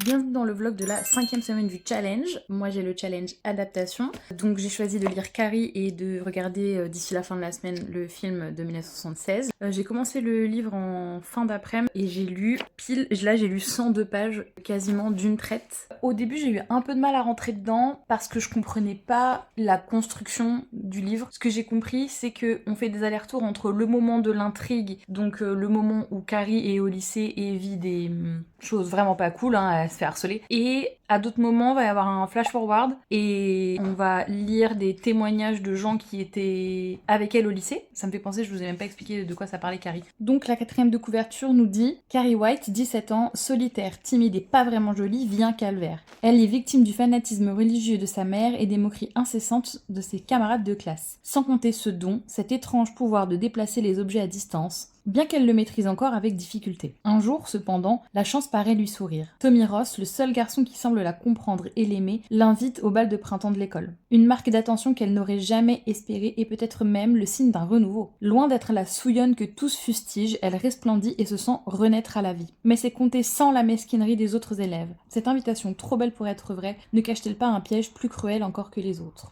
Bienvenue dans le vlog de la 5e semaine du challenge. Moi j'ai le challenge adaptation. Donc j'ai choisi de lire Carrie et de regarder d'ici la fin de la semaine le film de 1976. J'ai commencé le livre en fin d'après-midi et j'ai lu j'ai lu 102 pages quasiment d'une traite. Au début j'ai eu un peu de mal à rentrer dedans parce que je comprenais pas la construction du livre. Ce que j'ai compris c'est que on fait des allers-retours entre le moment de l'intrigue, donc le moment où Carrie est au lycée et vit des choses vraiment pas cool, hein, elle se fait harceler. Et à d'autres moments, il va y avoir un flash forward et on va lire des témoignages de gens qui étaient avec elle au lycée. Ça me fait penser, je vous ai même pas expliqué de quoi ça parlait Carrie. Donc la 4e de couverture nous dit Carrie White, 17 ans, solitaire, timide et pas vraiment jolie, vit un calvaire. Elle est victime du fanatisme religieux de sa mère et des moqueries incessantes de ses camarades de classe. Sans compter ce don, cet étrange pouvoir de déplacer les objets à distance, bien qu'elle le maîtrise encore avec difficulté. Un jour, cependant, la chance paraît lui sourire. Tommy Ross, le seul garçon qui semble la comprendre et l'aimer, l'invite au bal de printemps de l'école. Une marque d'attention qu'elle n'aurait jamais espérée et peut-être même le signe d'un renouveau. Loin d'être la souillonne que tous fustigent, elle resplendit et se sent renaître à la vie. Mais c'est compter sans la mesquinerie des autres élèves. Cette invitation trop belle pour être vraie ne cache-t-elle pas un piège plus cruel encore que les autres ?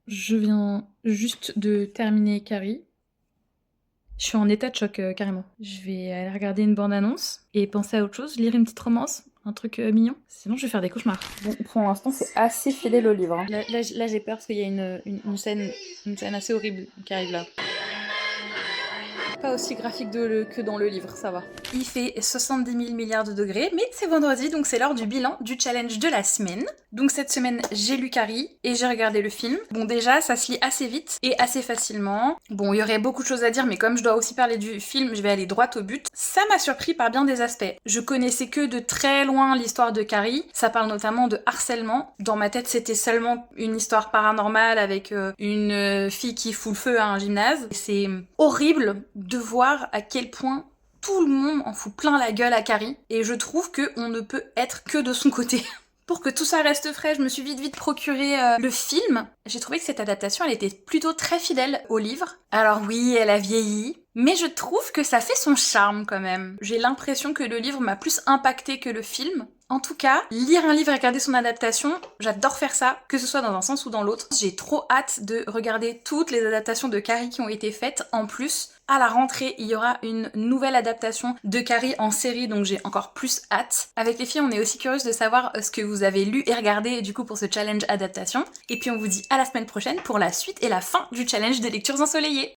Je viens juste de terminer Carrie. Je suis en état de choc carrément. Je vais aller regarder une bande-annonce et penser à autre chose, lire une petite romance, un truc mignon. Sinon je vais faire des cauchemars. Bon, pour l'instant c'est assez fidèle au livre. Hein. Là j'ai peur parce qu'il y a une scène assez horrible qui arrive là. Pas aussi graphique que dans le livre, ça va. Il fait 70 000 milliards de degrés, mais c'est vendredi, donc c'est l'heure du bilan du challenge de la semaine. Donc cette semaine, j'ai lu Carrie et j'ai regardé le film. Bon déjà, ça se lit assez vite et assez facilement. Bon, il y aurait beaucoup de choses à dire, mais comme je dois aussi parler du film, je vais aller droit au but. Ça m'a surpris par bien des aspects. Je connaissais que de très loin l'histoire de Carrie. Ça parle notamment de harcèlement. Dans ma tête, c'était seulement une histoire paranormale avec une fille qui fout le feu à un gymnase. C'est horrible de voir à quel point tout le monde en fout plein la gueule à Carrie, et je trouve qu'on ne peut être que de son côté. Pour que tout ça reste frais, je me suis vite procuré le film. J'ai trouvé que cette adaptation, elle était plutôt très fidèle au livre. Alors oui, elle a vieilli, mais je trouve que ça fait son charme quand même. J'ai l'impression que le livre m'a plus impacté que le film. En tout cas, lire un livre et regarder son adaptation, j'adore faire ça, que ce soit dans un sens ou dans l'autre. J'ai trop hâte de regarder toutes les adaptations de Carrie qui ont été faites. En plus, à la rentrée, il y aura une nouvelle adaptation de Carrie en série, donc j'ai encore plus hâte. Avec les filles, on est aussi curieuse de savoir ce que vous avez lu et regardé du coup pour ce challenge adaptation. Et puis on vous dit à la semaine prochaine pour la suite et la fin du challenge des lectures ensoleillées.